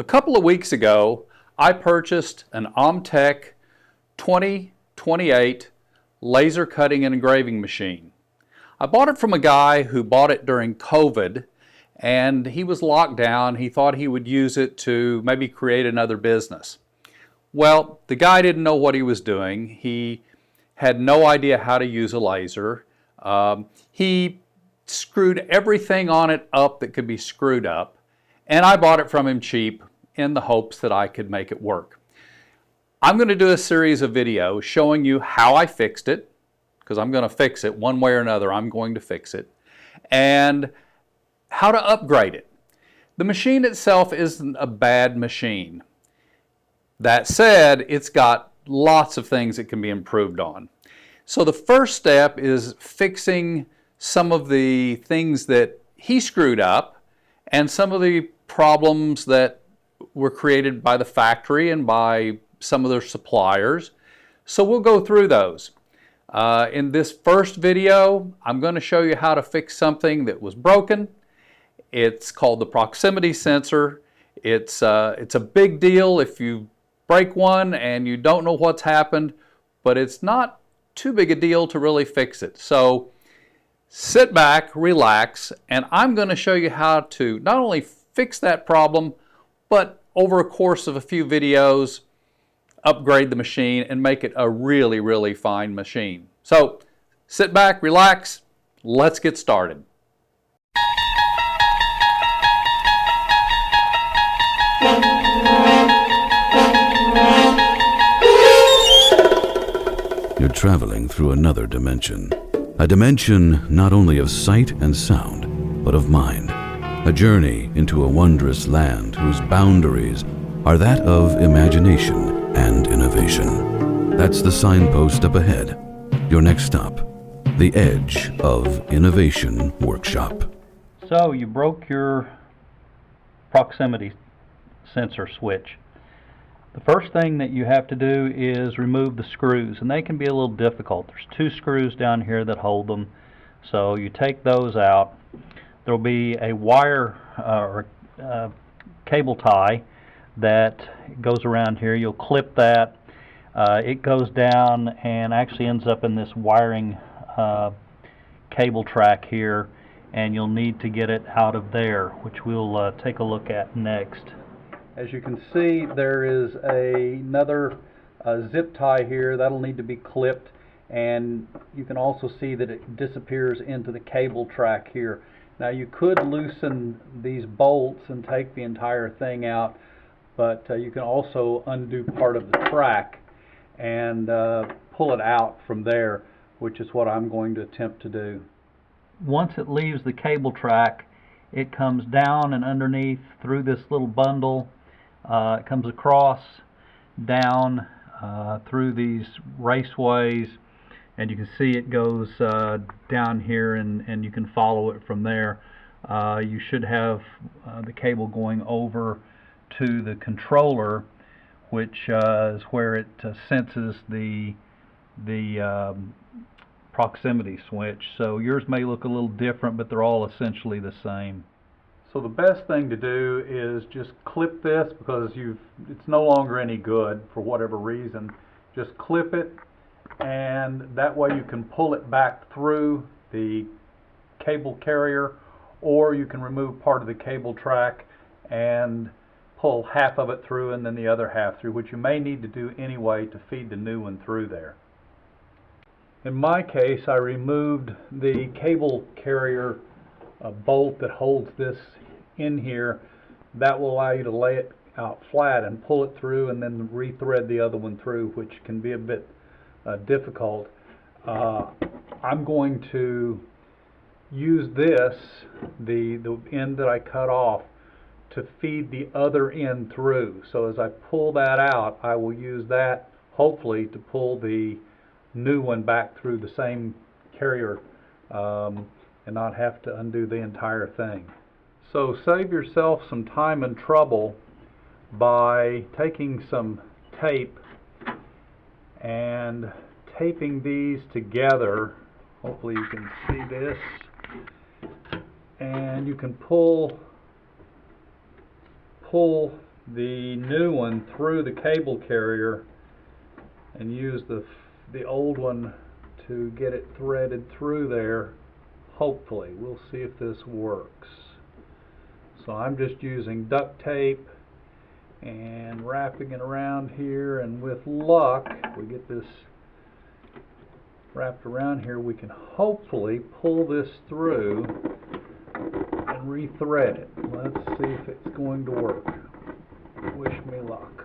A couple of weeks ago, I purchased an OMtech 2028 laser cutting and engraving machine. I bought it from a guy who bought it during COVID, and he was locked down. He thought he would use it to maybe create another business. Well, the guy didn't know what he was doing. He had no idea how to use a laser. He screwed everything on it up that could be screwed up, and I bought it from him cheap in the hopes that I could make it work. I'm going to do a series of videos showing you how I fixed it, because I'm going to fix it one way or another. I'm going to fix it, and how to upgrade it. The machine itself isn't a bad machine. That said, it's got lots of things that can be improved on. So the first step is fixing some of the things that he screwed up and some of the problems that were created by the factory and by some of their suppliers. So we'll go through those. In this first video, I'm going to show you how to fix something that was broken. It's called the proximity sensor. It's a big deal if you break one and you don't know what's happened, but it's not too big a deal to really fix it. So sit back, relax, and I'm going to show you how to not only fix that problem, but over a course of a few videos, upgrade the machine and make it a really, really fine machine. So sit back, relax, let's get started. You're traveling through another dimension. A dimension not only of sight and sound, but of mind. A journey into a wondrous land whose boundaries are that of imagination and innovation. That's the signpost up ahead. Your next stop, the Edge of Innovation Workshop. So you broke your proximity sensor switch. The first thing that you have to do is remove the screws, and they can be a little difficult. There's two screws down here that hold them, so you take those out. There will be a wire or cable tie that goes around here. You'll clip that. It goes down and actually ends up in this wiring cable track here, and you'll need to get it out of there, which we'll take a look at next. As you can see, there is another zip tie here that'll need to be clipped, and you can also see that it disappears into the cable track here. Now you could loosen these bolts and take the entire thing out, but you can also undo part of the track and pull it out from there, which is what I'm going to attempt to do. Once it leaves the cable track, it comes down and underneath through this little bundle. It comes across, down through these raceways, and you can see it goes down here, and you can follow it from there. You should have the cable going over to the controller, which is where it senses the proximity switch. So yours may look a little different, but they're all essentially the same. So the best thing to do is just clip this, because it's no longer any good for whatever reason. Just clip it, and that way you can pull it back through the cable carrier, or you can remove part of the cable track and pull half of it through and then the other half through, which you may need to do anyway to feed the new one through there. In my case, I removed the cable carrier bolt that holds this in here. That will allow you to lay it out flat and pull it through and then rethread the other one through, which can be a bit difficult. I'm going to use this, the end that I cut off, to feed the other end through. So as I pull that out, I will use that hopefully to pull the new one back through the same carrier and not have to undo the entire thing. So save yourself some time and trouble by taking some tape and taping these together. Hopefully you can see this, and you can pull the new one through the cable carrier and use the old one to get it threaded through there. Hopefully, we'll see if this works. So I'm just using duct tape and wrapping it around here, and with luck, if we get this wrapped around here, we can hopefully pull this through and re-thread it. Let's see if it's going to work. Wish me luck.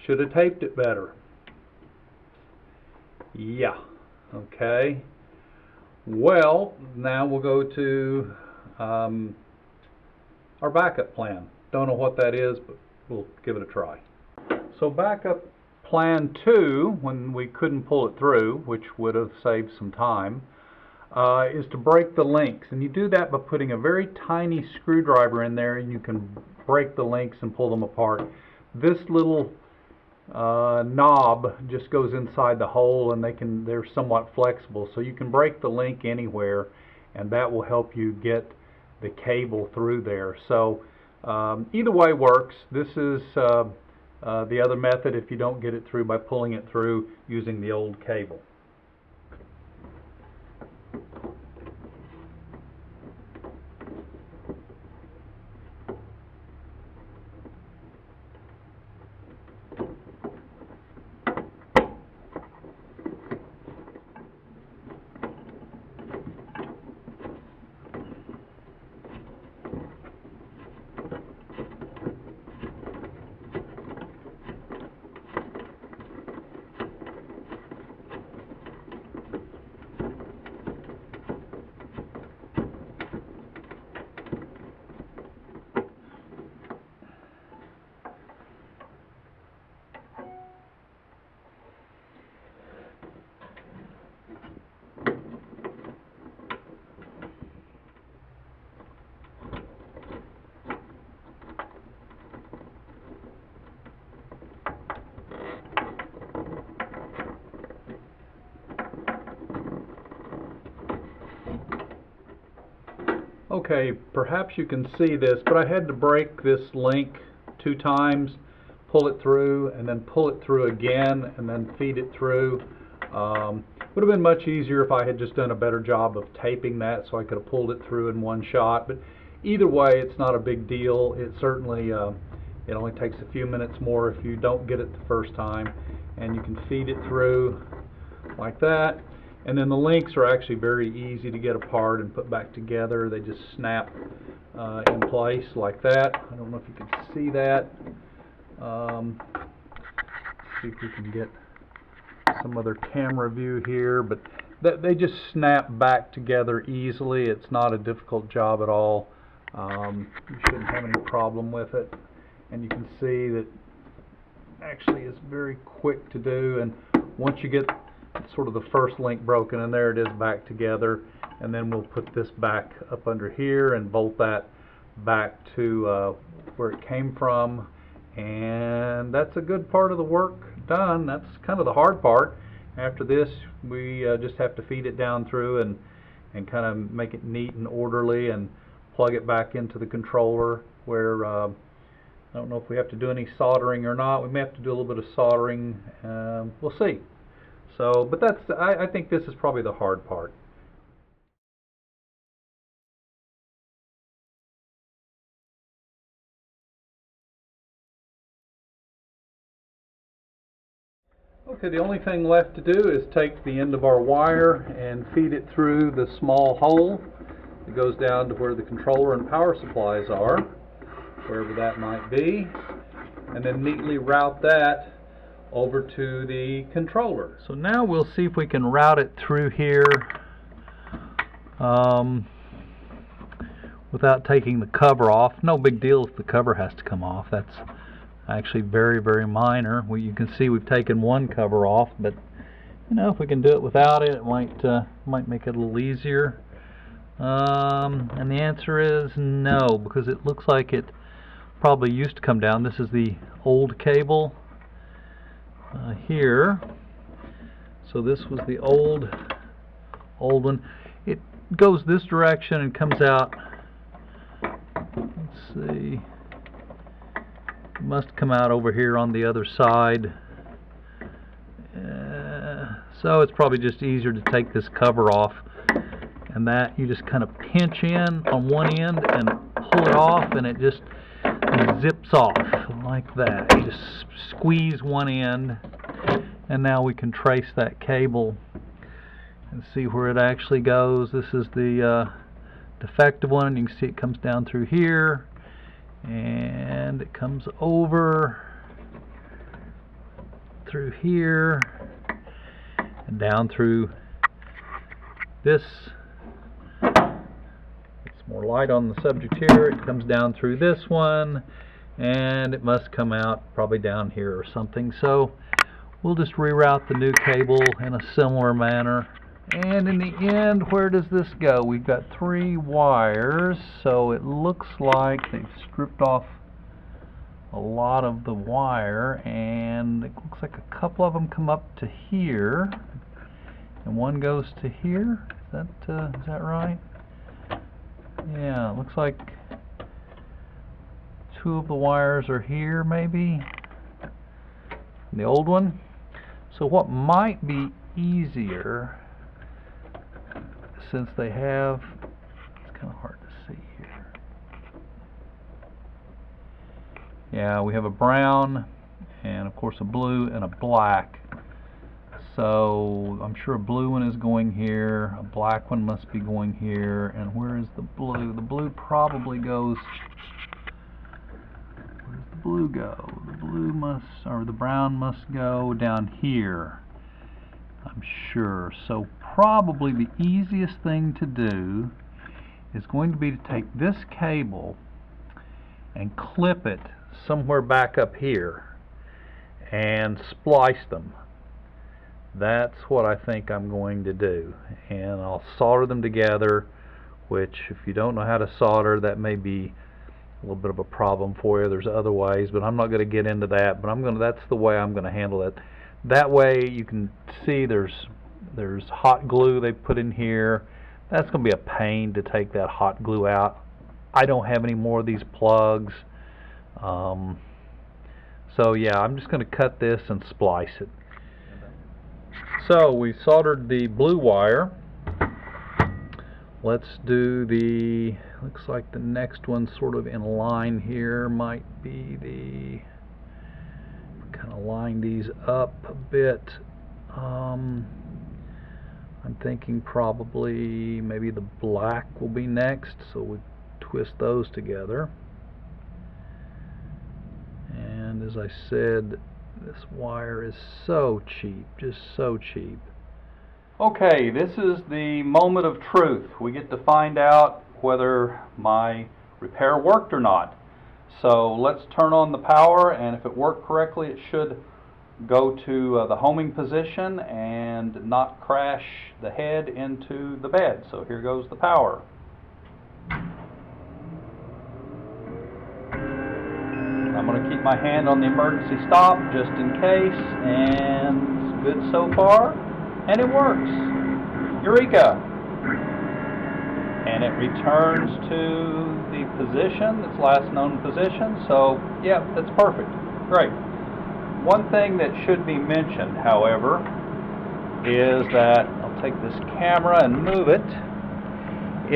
Should have taped it better. Yeah. Okay. Well, now we'll go to our backup plan. Don't know what that is, but we'll give it a try. So backup plan 2, when we couldn't pull it through, which would have saved some time, is to break the links. And you do that by putting a very tiny screwdriver in there, and you can break the links and pull them apart. This little knob just goes inside the hole, and they're somewhat flexible, so you can break the link anywhere, and that will help you get the cable through there. So either way works. This is the other method if you don't get it through by pulling it through using the old cable. Okay, perhaps you can see this, but I had to break this link 2 times, pull it through, and then pull it through again, and then feed it through. Would have been much easier if I had just done a better job of taping that, so I could have pulled it through in one shot. But either way, it's not a big deal. It certainly, it only takes a few minutes more if you don't get it the first time, and you can feed it through like that. And then the links are actually very easy to get apart and put back together. They just snap in place like that. I don't know if you can see that. See if we can get some other camera view here, but they just snap back together easily. It's not a difficult job at all. You shouldn't have any problem with it. And you can see that actually it's very quick to do, and once you get sort of the first link broken, and there it is back together, and then we'll put this back up under here and bolt that back to where it came from, and that's a good part of the work done. That's kind of the hard part. After this, we just have to feed it down through and kind of make it neat and orderly and plug it back into the controller, where I don't know if we have to do any soldering or not. We may have to do a little bit of soldering. We'll see. So, but that's, I think this is probably the hard part. Okay, the only thing left to do is take the end of our wire and feed it through the small hole that goes down to where the controller and power supplies are, wherever that might be, and then neatly route that over to the controller. So now we'll see if we can route it through here without taking the cover off. No big deal if the cover has to come off. That's actually very, very minor. You can see we've taken one cover off, but you know, if we can do it without it, it might make it a little easier. And the answer is no, because it looks like it probably used to come down. This is the old cable here. So this was the old old one. It goes this direction and comes out. Let's see. It must come out over here on the other side. So it's probably just easier to take this cover off, and that you just kind of pinch in on one end and pull it off, and it just zips off like that. You just squeeze one end, and now we can trace that cable and see where it actually goes. This is the defective one. You can see it comes down through here, and it comes over through here and down through this. It's more light on the subject here. It comes down through this one, and it must come out probably down here or something. So we'll just reroute the new cable in a similar manner. And in the end, where does this go? We've got 3 wires, so it looks like they've stripped off a lot of the wire, and it looks like a couple of them come up to here, and one goes to here. Is that right? Yeah, it looks like 2 of the wires are here, maybe. The old one. So what might be easier, since they have, it's kind of hard to see here. Yeah, we have a brown, and of course a blue and a black. So I'm sure a blue one is going here, a black one must be going here, and where is the blue? The blue probably goes, where does the blue go? The blue must, or the brown must go down here, I'm sure. So probably the easiest thing to do is going to be to take this cable and clip it somewhere back up here and splice them. That's what I think I'm going to do, and I'll solder them together, which if you don't know how to solder, that may be a little bit of a problem for you. There's other ways, but I'm not going to get into that, but that's the way I'm going to handle it. That way you can see there's hot glue they put in here. That's going to be a pain to take that hot glue out. I don't have any more of these plugs. So yeah, I'm just going to cut this and splice it. So we soldered the blue wire. Let's do the, looks like the next one sort of in line here might be the, kind of line these up a bit. I'm thinking probably maybe the black will be next, so we twist those together. And as I said, this wire is so cheap, just so cheap. Okay, this is the moment of truth. We get to find out whether my repair worked or not. So let's turn on the power, and if it worked correctly, it should go to the homing position and not crash the head into the bed. So here goes the power. I'm going to keep my hand on the emergency stop just in case, and it's good so far, and it works. Eureka! And it returns to the position, its last known position, so yeah, that's perfect. Great. One thing that should be mentioned, however, is that, I'll take this camera and move it,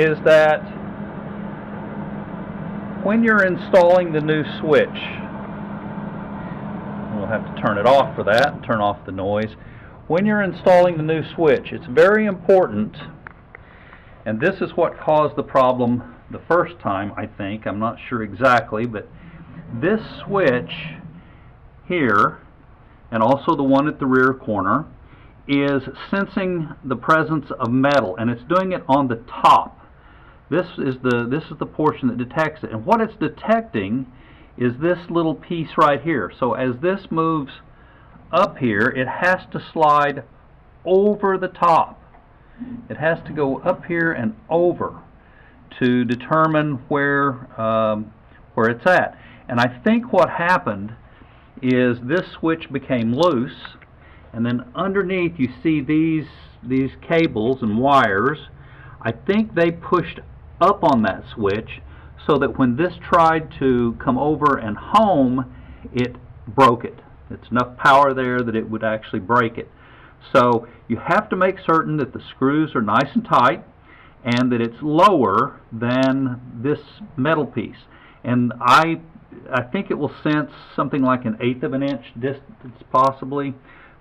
is that when you're installing the new switch, we'll have to turn it off for that and turn off the noise. When you're installing the new switch, it's very important, and this is what caused the problem the first time, I think. I'm not sure exactly, but this switch here, and also the one at the rear corner, is sensing the presence of metal, and it's doing it on the top. This is the portion that detects it, and what it's detecting is this little piece right here. So as this moves up here, it has to slide over the top. It has to go up here and over to determine where it's at. And I think what happened is this switch became loose, and then underneath you see these cables and wires. I think they pushed up on that switch so that when this tried to come over and home, it broke it. It's enough power there that it would actually break it. So you have to make certain that the screws are nice and tight and that it's lower than this metal piece. And I think it will sense something like 1/8 of an inch distance possibly.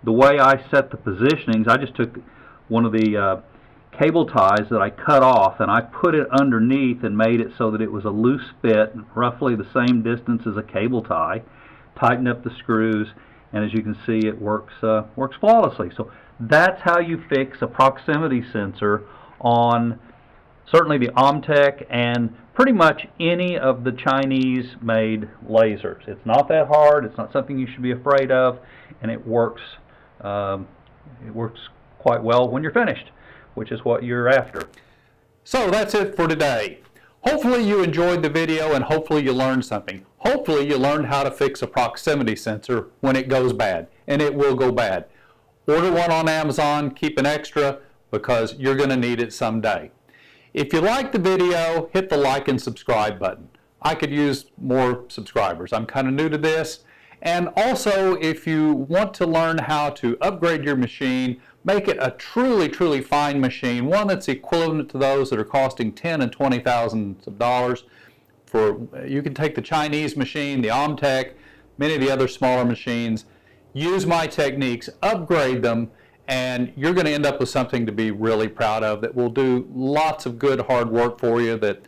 The way I set the positionings, I just took one of the cable ties that I cut off and I put it underneath and made it so that it was a loose fit, roughly the same distance as a cable tie. Tighten up the screws, and as you can see, it works flawlessly. So that's how you fix a proximity sensor on certainly the OMtech and pretty much any of the Chinese made lasers. It's not that hard, it's not something you should be afraid of, and it works quite well when you're finished, which is what you're after. So that's it for today. Hopefully you enjoyed the video and hopefully you learned something. Hopefully you learned how to fix a proximity sensor when it goes bad, and it will go bad. Order one on Amazon, keep an extra because you're going to need it someday. If you like the video, hit the like and subscribe button. I could use more subscribers. I'm kind of new to this. And also, if you want to learn how to upgrade your machine, make it a truly, truly fine machine, one that's equivalent to those that are costing $10,000 and $20,000. You can take the Chinese machine, the OMtech, many of the other smaller machines, use my techniques, upgrade them, and you're going to end up with something to be really proud of that will do lots of good hard work for you that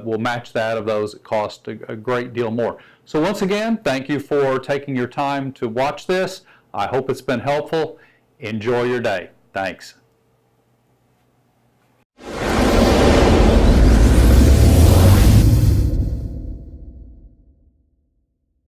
will match that of those that cost a great deal more. So once again, thank you for taking your time to watch this. I hope it's been helpful. Enjoy your day. Thanks.